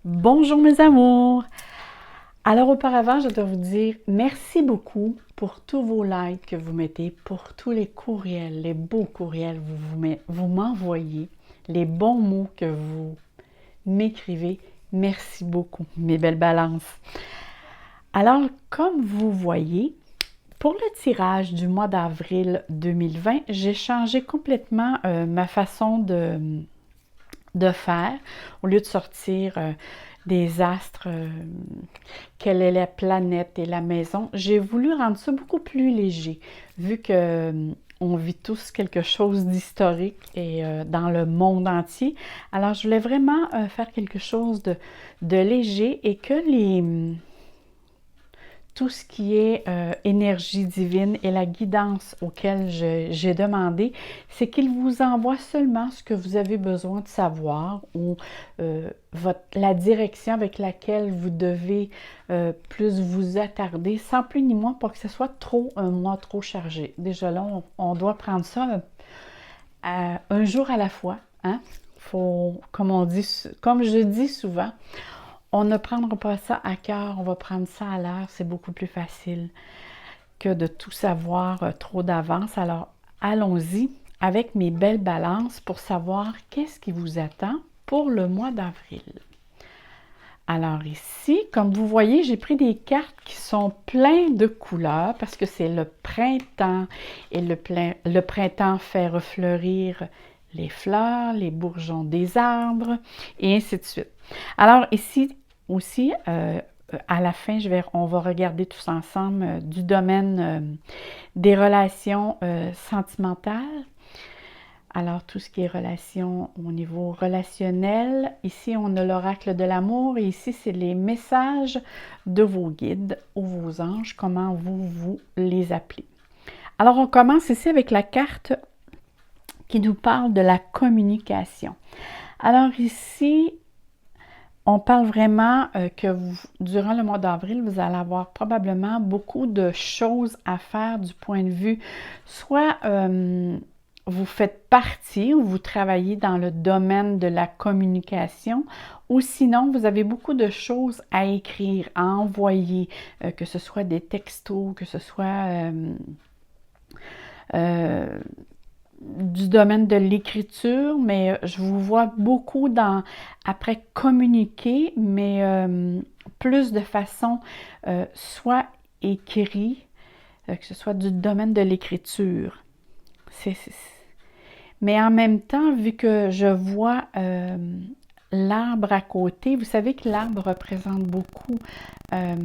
Bonjour mes amours! Alors auparavant, je dois vous dire merci beaucoup pour tous vos likes que vous mettez, pour tous les courriels, les beaux courriels que vous m'envoyez, les bons mots que vous m'écrivez. Merci beaucoup, mes belles balances. Alors, comme vous voyez, pour le tirage du mois d'avril 2020, j'ai changé complètement ma façon de faire. Au lieu de sortir des astres, quelle est la planète et la maison, j'ai voulu rendre ça beaucoup plus léger, vu que on vit tous quelque chose d'historique et dans le monde entier. Alors, je voulais vraiment faire quelque chose de léger et que tout ce qui est énergie divine et la guidance auquel j'ai demandé, c'est qu'il vous envoie seulement ce que vous avez besoin de savoir ou la direction avec laquelle vous devez plus vous attarder, sans plus ni moins pour que ce soit trop un mois trop chargé. Déjà là, on doit prendre ça un jour à la fois. Hein? Faut, comme je dis souvent, on ne prendra pas ça à cœur, on va prendre ça à l'heure, c'est beaucoup plus facile que de tout savoir trop d'avance. Alors, allons-y avec mes belles balances pour savoir qu'est-ce qui vous attend pour le mois d'avril. Alors ici, comme vous voyez, j'ai pris des cartes qui sont pleines de couleurs parce que c'est le printemps et le printemps fait refleurir les fleurs, les bourgeons des arbres et ainsi de suite. Alors ici aussi, à la fin, on va regarder tous ensemble du domaine des relations sentimentales. Alors, tout ce qui est relation au niveau relationnel, ici on a l'oracle de l'amour et ici c'est les messages de vos guides ou vos anges, comment vous les appelez. Alors, on commence ici avec la carte qui nous parle de la communication. Alors ici, on parle vraiment que durant le mois d'avril, vous allez avoir probablement beaucoup de choses à faire du point de vue, soit vous faites partie ou vous travaillez dans le domaine de la communication, ou sinon, vous avez beaucoup de choses à écrire, à envoyer, que ce soit des textos, que ce soit du domaine de l'écriture, mais je vous vois beaucoup après communiquer, mais plus de façon soit écrit, que ce soit du domaine de l'écriture. Mais en même temps, vu que je vois l'arbre à côté, vous savez que l'arbre représente beaucoup, euh,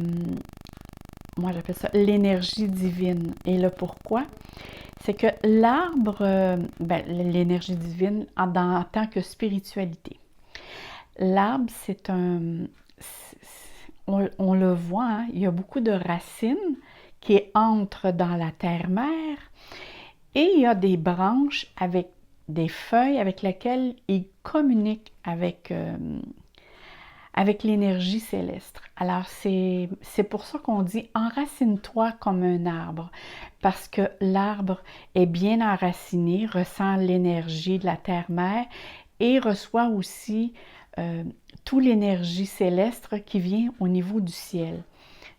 moi j'appelle ça l'énergie divine. Et le pourquoi? C'est que l'arbre, l'énergie divine en tant que spiritualité. L'arbre, on le voit, hein, il y a beaucoup de racines qui entrent dans la terre-mère et il y a des branches avec des feuilles avec lesquelles il communique avec l'énergie céleste. Alors, c'est pour ça qu'on dit enracine-toi comme un arbre, parce que l'arbre est bien enraciné, ressent l'énergie de la terre-mère et reçoit aussi toute l'énergie céleste qui vient au niveau du ciel.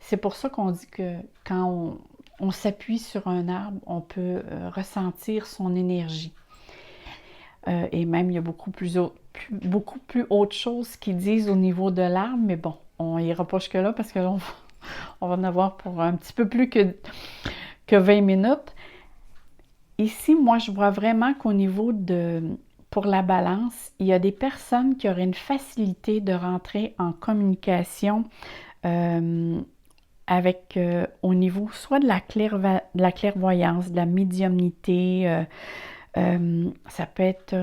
C'est pour ça qu'on dit que quand on s'appuie sur un arbre, on peut ressentir son énergie. Et même, il y a beaucoup plus autre chose qu'ils disent au niveau de l'arbre, mais bon, on n'ira pas jusque-là parce que là, on va en avoir pour un petit peu plus que 20 minutes. Ici, moi, je vois vraiment qu'au niveau pour la balance, il y a des personnes qui auraient une facilité de rentrer en communication avec, au niveau soit de la clairvoyance, de la médiumnité, ça peut être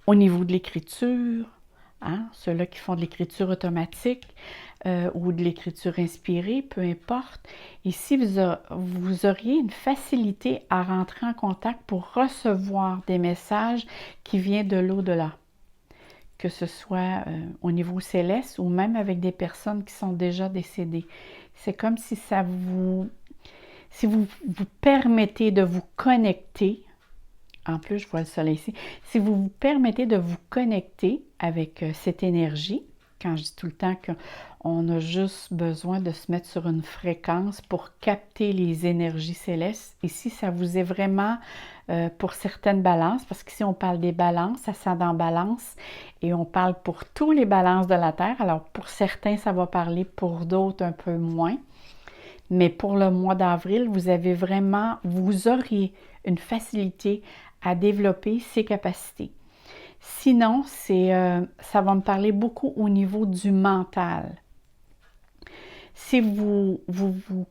au niveau de l'écriture, hein, ceux-là qui font de l'écriture automatique ou de l'écriture inspirée, peu importe. Ici, vous auriez une facilité à rentrer en contact pour recevoir des messages qui viennent de l'au-delà, que ce soit au niveau céleste ou même avec des personnes qui sont déjà décédées. C'est comme si si vous vous permettez de vous connecter En plus, je vois le soleil ici. Si vous vous permettez de vous connecter avec cette énergie, quand je dis tout le temps qu'on a juste besoin de se mettre sur une fréquence pour capter les énergies célestes, ici, ça vous est vraiment pour certaines balances, parce qu'ici, on parle des balances, ascendant balance, et on parle pour tous les balances de la Terre. Alors, pour certains, ça va parler, pour d'autres, un peu moins. Mais pour le mois d'avril, vous auriez une facilité à développer ces capacités. Sinon, ça va me parler beaucoup au niveau du mental. Si vous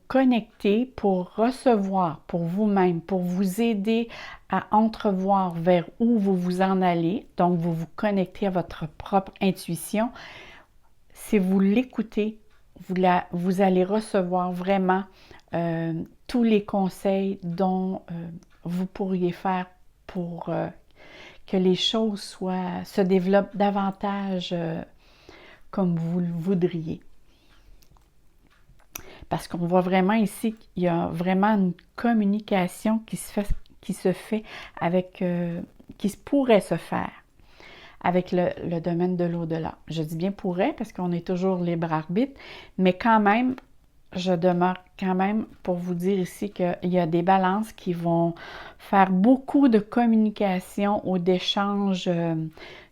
connectez pour recevoir pour vous-même, pour vous aider à entrevoir vers où vous vous en allez, donc vous vous connectez à votre propre intuition, si vous l'écoutez, vous allez recevoir vraiment tous les conseils dont vous pourriez faire pour que les choses se développent davantage comme vous le voudriez. Parce qu'on voit vraiment ici qu'il y a vraiment une communication qui se fait avec, qui pourrait se faire avec le domaine de l'au-delà. Je dis bien pourrait parce qu'on est toujours libre arbitre, mais quand même, je demeure quand même pour vous dire ici qu'il y a des balances qui vont faire beaucoup de communication ou d'échanges,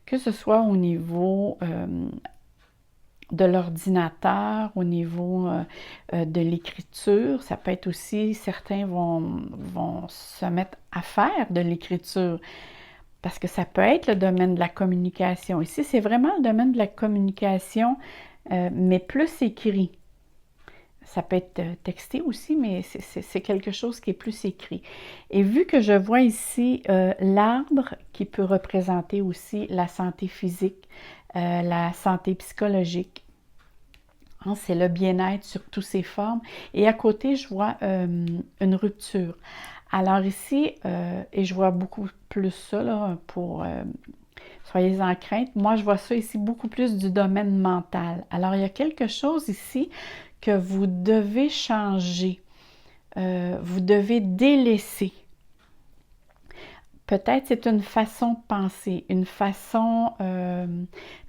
que ce soit au niveau de l'ordinateur, au niveau de l'écriture. Ça peut être aussi, certains vont se mettre à faire de l'écriture. Parce que ça peut être le domaine de la communication. Ici, c'est vraiment le domaine de la communication, mais plus écrit. Ça peut être texté aussi, mais c'est quelque chose qui est plus écrit. Et vu que je vois ici l'arbre qui peut représenter aussi la santé physique, la santé psychologique, hein, c'est le bien-être sur toutes ses formes. Et à côté, je vois une rupture. Alors ici, et je vois beaucoup plus ça, là, soyez en crainte. Moi, je vois ça ici beaucoup plus du domaine mental. Alors, il y a quelque chose ici que vous devez changer. Vous devez délaisser. Peut-être c'est une façon de penser, une façon...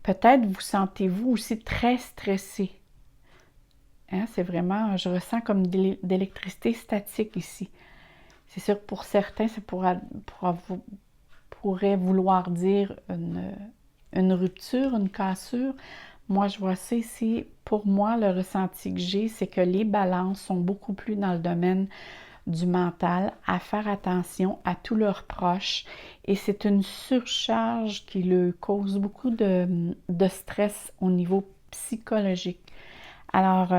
peut-être vous sentez-vous aussi très stressé. Hein, c'est vraiment, je ressens comme de l'électricité statique ici. C'est sûr que pour certains, ça pourrait vouloir dire une rupture, une cassure. Moi, je vois ça ici. Pour moi, le ressenti que j'ai, c'est que les balances sont beaucoup plus dans le domaine du mental, à faire attention à tous leurs proches. Et c'est une surcharge qui leur cause beaucoup de stress au niveau psychologique. Alors,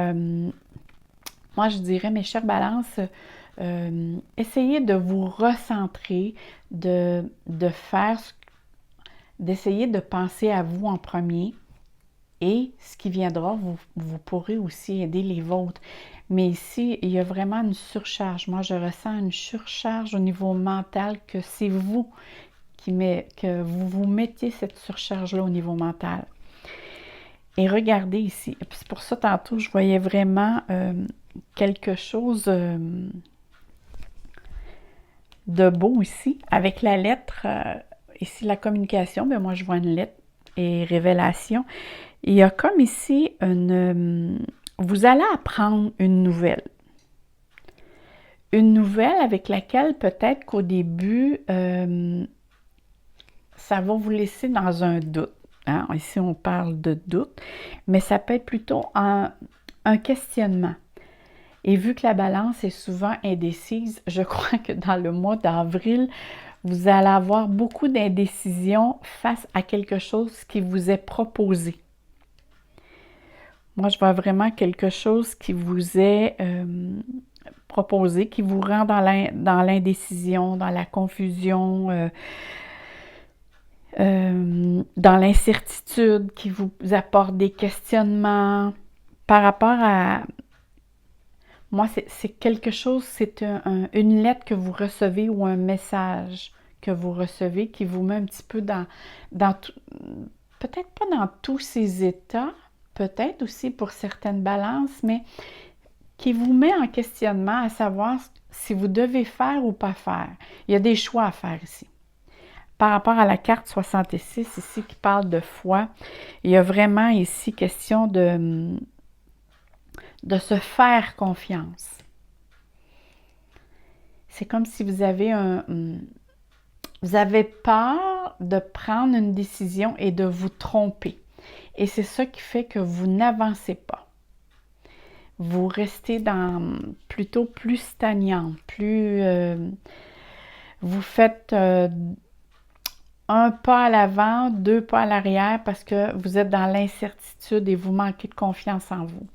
moi, je dirais, mes chères balances, essayez de vous recentrer, d'essayer de penser à vous en premier et ce qui viendra, vous pourrez aussi aider les vôtres. Mais ici, il y a vraiment une surcharge. Moi, je ressens une surcharge au niveau mental que c'est vous que vous mettiez cette surcharge-là au niveau mental. Et regardez ici, c'est pour ça tantôt, je voyais vraiment quelque chose de beau ici, avec la lettre, ici la communication, bien moi je vois une lettre et révélation. Il y a comme ici vous allez apprendre une nouvelle. Une nouvelle avec laquelle peut-être qu'au début, ça va vous laisser dans un doute. Hein? Ici, on parle de doute, mais ça peut être plutôt un questionnement. Et vu que la balance est souvent indécise, je crois que dans le mois d'avril, vous allez avoir beaucoup d'indécision face à quelque chose qui vous est proposé. Moi, je vois vraiment quelque chose qui vous est proposé, qui vous rend dans l'indécision, dans la confusion, dans l'incertitude, qui vous apporte des questionnements par rapport à... Moi, c'est quelque chose, c'est une lettre que vous recevez ou un message que vous recevez qui vous met un petit peu dans peut-être pas dans tous ces états, peut-être aussi pour certaines balances, mais qui vous met en questionnement à savoir si vous devez faire ou pas faire. Il y a des choix à faire ici. par rapport à la carte 66 ici qui parle de foi, il y a vraiment ici question de se faire confiance. C'est comme si vous avez vous avez peur de prendre une décision et de vous tromper. Et c'est ça qui fait que vous n'avancez pas. Vous restez dans plutôt plus stagnant, vous faites un pas à l'avant, 2 pas à l'arrière parce que vous êtes dans l'incertitude et vous manquez de confiance en vous.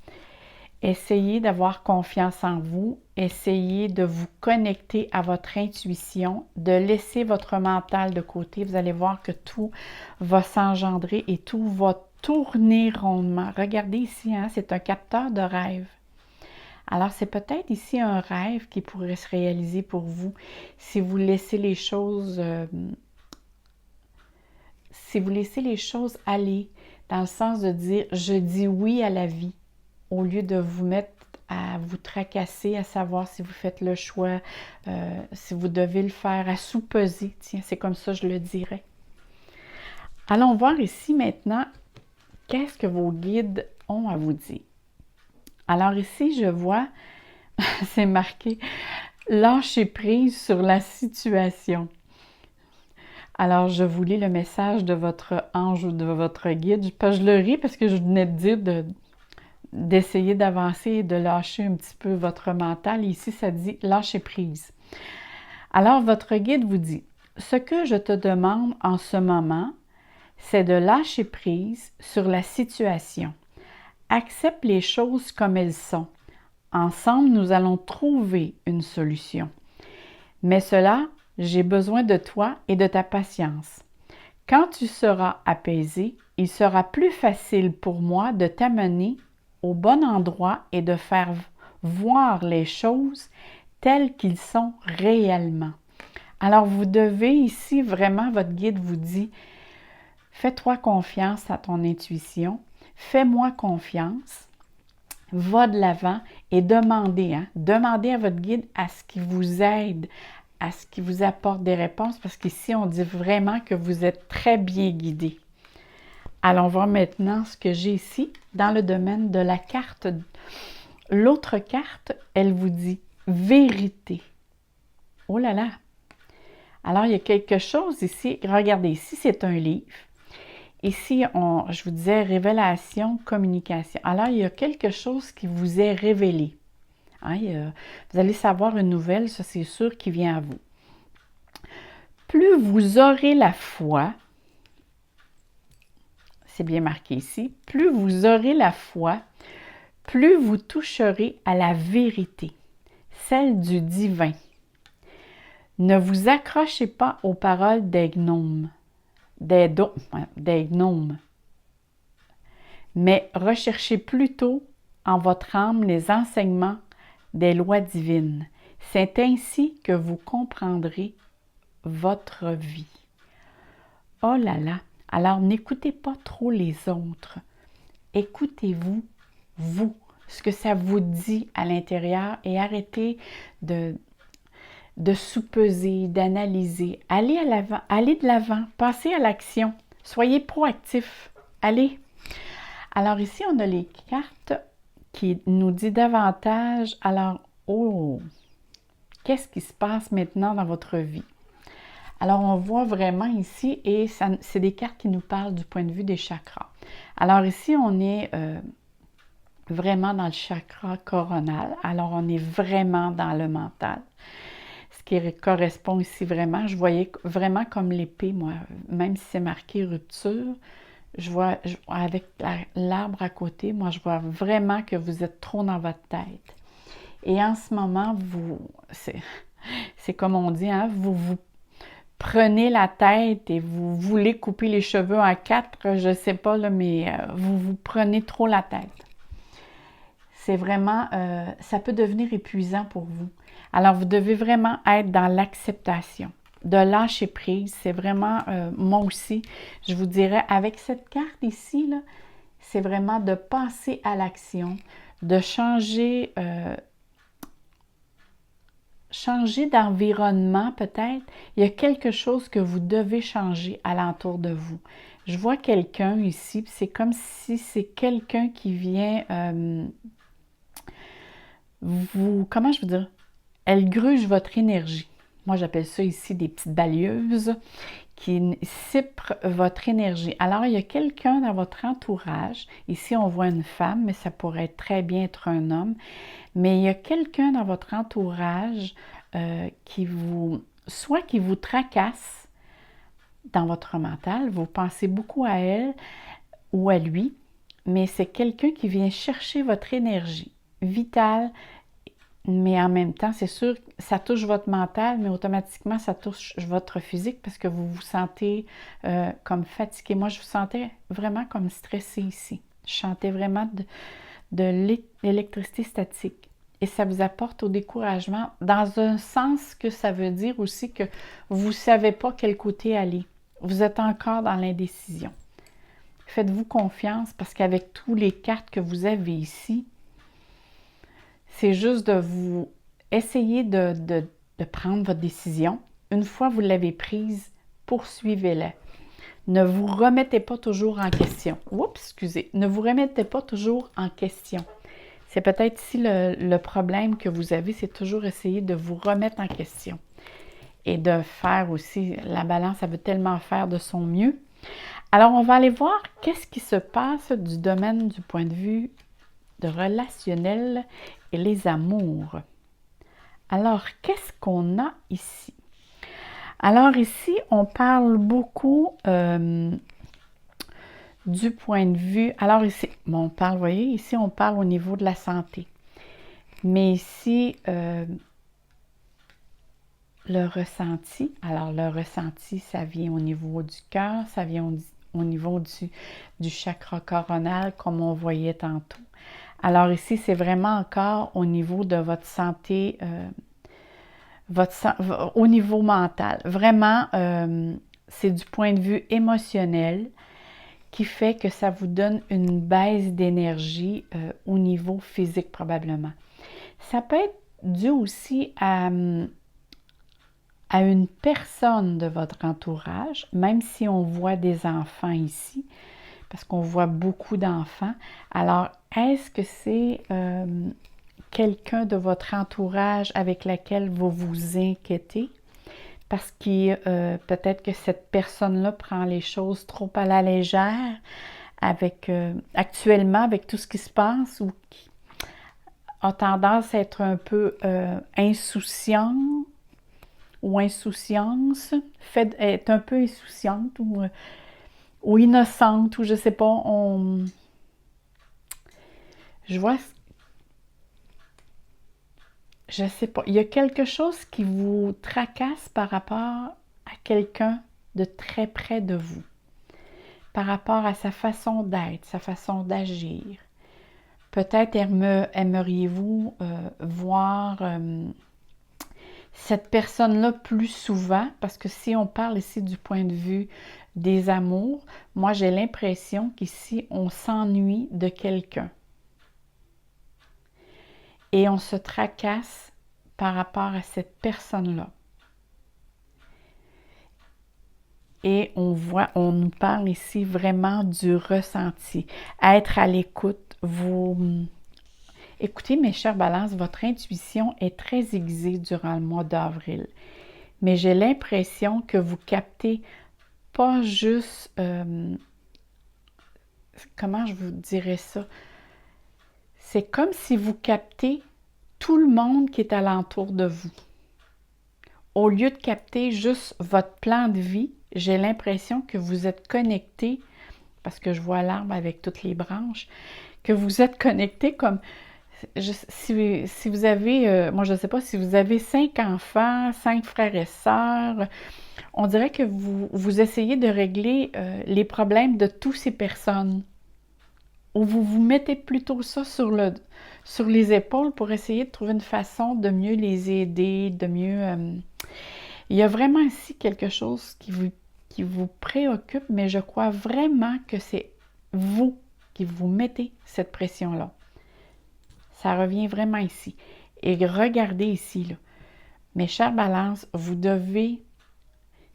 Essayez d'avoir confiance en vous, essayez de vous connecter à votre intuition, de laisser votre mental de côté. Vous allez voir que tout va s'engendrer et tout va tourner rondement. Regardez ici, hein, c'est un capteur de rêve. Alors, c'est peut-être ici un rêve qui pourrait se réaliser pour vous si vous laissez les choses, aller, dans le sens de dire « je dis oui à la vie », au lieu de vous mettre à vous tracasser, à savoir si vous faites le choix, si vous devez le faire, à sous-peser. Tiens, c'est comme ça je le dirais. Allons voir ici maintenant, qu'est-ce que vos guides ont à vous dire. Alors ici, je vois, c'est marqué « lâcher prise sur la situation ». Alors, je vous lis le message de votre ange ou de votre guide. Je le ris parce que je venais de dire d'essayer d'avancer et de lâcher un petit peu votre mental. Ici, ça dit « lâcher prise ». Alors, votre guide vous dit « ce que je te demande en ce moment, c'est de lâcher prise sur la situation. Accepte les choses comme elles sont. Ensemble, nous allons trouver une solution. Mais cela, j'ai besoin de toi et de ta patience. Quand tu seras apaisé, il sera plus facile pour moi de t'amener au bon endroit et de faire voir les choses telles qu'ils sont réellement. » Alors, vous devez ici, vraiment, votre guide vous dit, fais-toi confiance à ton intuition, fais-moi confiance, va de l'avant et demandez, demandez à votre guide à ce qu'il vous aide, à ce qu'il vous apporte des réponses, parce qu'ici, on dit vraiment que vous êtes très bien guidé. Allons voir maintenant ce que j'ai ici dans le domaine de la carte. L'autre carte, elle vous dit « vérité ». Oh là là! Alors, il y a quelque chose ici. Regardez, ici, c'est un livre. Ici, je vous disais révélation, communication. Alors, il y a quelque chose qui vous est révélé. Hein, vous allez savoir une nouvelle, ça c'est sûr, qui vient à vous. Plus vous aurez la foi, c'est bien marqué ici, plus vous aurez la foi, plus vous toucherez à la vérité, celle du divin. Ne vous accrochez pas aux paroles des gnomes, mais recherchez plutôt en votre âme les enseignements des lois divines. C'est ainsi que vous comprendrez votre vie. Oh là là! Alors, n'écoutez pas trop les autres. Écoutez-vous, vous, ce que ça vous dit à l'intérieur et arrêtez de sous-peser, d'analyser. Allez de l'avant, passez à l'action. Soyez proactif. Allez! Alors ici, on a les cartes qui nous dit davantage. Alors, qu'est-ce qui se passe maintenant dans votre vie? Alors, on voit vraiment ici, et c'est des cartes qui nous parlent du point de vue des chakras. Alors ici, on est vraiment dans le chakra coronal. Alors, on est vraiment dans le mental. Ce qui correspond ici vraiment, je voyais vraiment comme l'épée, moi, même si c'est marqué rupture, je vois avec l'arbre à côté, moi, je vois vraiment que vous êtes trop dans votre tête. Et en ce moment, c'est comme on dit, hein, vous prenez la tête et vous voulez couper les cheveux en 4, je ne sais pas, là, mais vous prenez trop la tête. C'est vraiment, ça peut devenir épuisant pour vous. Alors, vous devez vraiment être dans l'acceptation, de lâcher prise. C'est vraiment, moi aussi, je vous dirais, avec cette carte ici, là, c'est vraiment de passer à l'action, de changer changer d'environnement peut-être. Il y a quelque chose que vous devez changer alentour de vous. Je vois quelqu'un ici, puis c'est comme si c'est quelqu'un qui vient comment je veux dire? Elle gruge votre énergie. Moi, j'appelle ça ici des petites balayeuses qui siprent votre énergie. Alors, il y a quelqu'un dans votre entourage. Ici, on voit une femme, mais ça pourrait très bien être un homme. Mais il y a quelqu'un dans votre entourage soit qui vous tracasse dans votre mental, vous pensez beaucoup à elle ou à lui, mais c'est quelqu'un qui vient chercher votre énergie vitale, mais en même temps, c'est sûr, ça touche votre mental, mais automatiquement, ça touche votre physique parce que vous vous sentez comme fatigué. Moi, je vous sentais vraiment comme stressé ici. Je sentais vraiment de l'électricité statique. Et ça vous apporte au découragement, dans un sens que ça veut dire aussi que vous ne savez pas quel côté aller. Vous êtes encore dans l'indécision. Faites-vous confiance parce qu'avec tous les cartes que vous avez ici, c'est juste de vous essayer de prendre votre décision. Une fois que vous l'avez prise, poursuivez-la. Ne vous remettez pas toujours en question. Oups, excusez. Ne vous remettez pas toujours en question. C'est peut-être ici le problème que vous avez, c'est toujours essayer de vous remettre en question. Et de faire aussi, la balance, elle veut tellement faire de son mieux. Alors, on va aller voir qu'est-ce qui se passe du domaine du point de vue de relationnel et les amours. Alors, qu'est-ce qu'on a ici? Alors ici, on parle beaucoup du point de vue... Alors ici, bon, on parle, vous voyez, ici, on parle au niveau de la santé. Mais ici, le ressenti, alors le ressenti, ça vient au niveau du cœur, ça vient au niveau du chakra coronal, comme on voyait tantôt. Alors ici, c'est vraiment encore au niveau de votre santé, au niveau mental. Vraiment, c'est du point de vue émotionnel qui fait que ça vous donne une baisse d'énergie au niveau physique probablement. Ça peut être dû aussi à une personne de votre entourage, même si on voit des enfants ici, parce qu'on voit beaucoup d'enfants. Alors, est-ce que c'est quelqu'un de votre entourage avec laquelle vous vous inquiétez? Parce que peut-être que cette personne-là prend les choses trop à la légère actuellement, avec tout ce qui se passe, ou qui a tendance à être un peu insouciant ou insouciance, est un peu insouciante ou innocente, ou je sais pas, je vois, je sais pas, il y a quelque chose qui vous tracasse par rapport à quelqu'un de très près de vous, par rapport à sa façon d'être, sa façon d'agir. Peut-être aimeriez-vous voir cette personne-là plus souvent, parce que si on parle ici du point de vue des amours, moi j'ai l'impression qu'ici on s'ennuie de quelqu'un. Et on se tracasse par rapport à cette personne-là. Et on nous parle ici vraiment du ressenti. Être à l'écoute. Écoutez, mes chers balances, votre intuition est très aiguisée durant le mois d'avril. Mais j'ai l'impression que vous captez pas juste... comment je vous dirais ça? C'est comme si vous captez tout le monde qui est alentour de vous. Au lieu de capter juste votre plan de vie, j'ai l'impression que vous êtes connecté, parce que je vois l'arbre avec toutes les branches, que vous êtes connecté comme... si vous avez, moi je ne sais pas, si vous avez 5 enfants, 5 frères et sœurs, on dirait que vous essayez de régler les problèmes de toutes ces personnes. Ou vous mettez plutôt ça sur les épaules pour essayer de trouver une façon de mieux les aider, de mieux... il y a vraiment ici quelque chose qui vous préoccupe, mais je crois vraiment que c'est vous qui vous mettez cette pression-là. Ça revient vraiment ici. Et regardez ici, là. Mes chers balances, vous devez,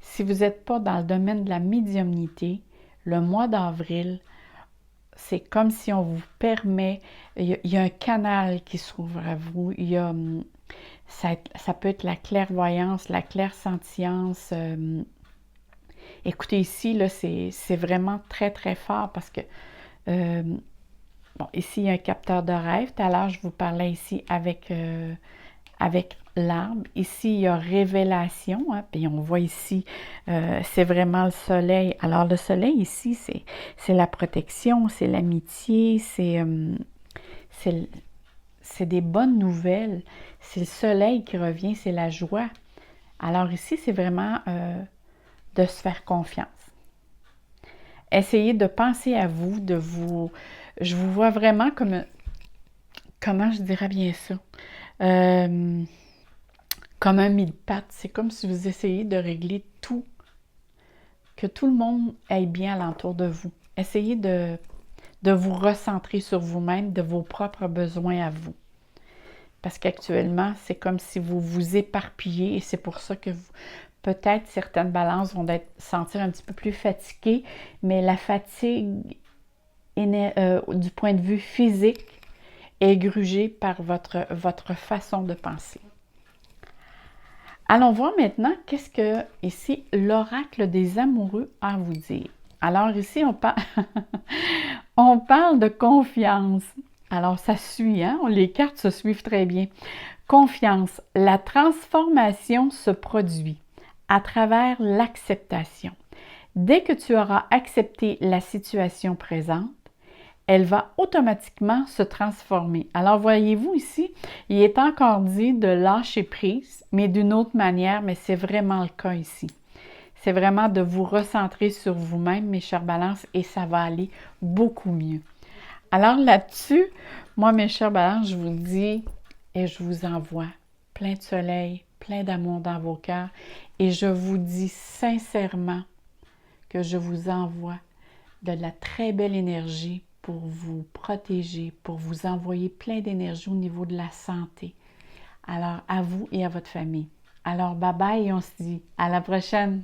si vous n'êtes pas dans le domaine de la médiumnité, le mois d'avril, c'est comme si on vous permet, il y a un canal qui s'ouvre à vous, ça peut être la clairvoyance, la clairsentience. Écoutez, ici, là, c'est vraiment très, très fort parce que, bon, ici, il y a un capteur de rêve. Tout à l'heure, je vous parlais ici avec l'arbre. Ici, il y a révélation, hein, puis on voit ici, c'est vraiment le soleil. Alors, le soleil ici, c'est la protection, c'est l'amitié, c'est des bonnes nouvelles. C'est le soleil qui revient, c'est la joie. Alors ici, c'est vraiment de se faire confiance. Essayez de penser à vous, je vous vois vraiment comme, comment je dirais bien ça? Comme un mille-pattes. C'est comme si vous essayez de régler tout, que tout le monde aille bien alentour de vous. Essayez de vous recentrer sur vous-même, de vos propres besoins à vous. Parce qu'actuellement, c'est comme si vous vous éparpillez et c'est pour ça que peut-être certaines balances vont sentir un petit peu plus fatiguées, mais la fatigue du point de vue physique est grugée par votre façon de penser. Allons voir maintenant qu'est-ce que, ici, l'oracle des amoureux a à vous dire. Alors ici, on parle de confiance. Alors ça suit, hein? Les cartes se suivent très bien. Confiance. La transformation se produit à travers l'acceptation. Dès que tu auras accepté la situation présente, elle va automatiquement se transformer. Alors, voyez-vous ici, il est encore dit de lâcher prise, mais d'une autre manière, mais c'est vraiment le cas ici. C'est vraiment de vous recentrer sur vous-même, mes chers balances, et ça va aller beaucoup mieux. Alors là-dessus, moi, mes chers balances, je vous dis et je vous envoie plein de soleil, plein d'amour dans vos cœurs, et je vous dis sincèrement que je vous envoie de la très belle énergie pour vous protéger, pour vous envoyer plein d'énergie au niveau de la santé. Alors, à vous et à votre famille. Alors, bye bye et on se dit à la prochaine!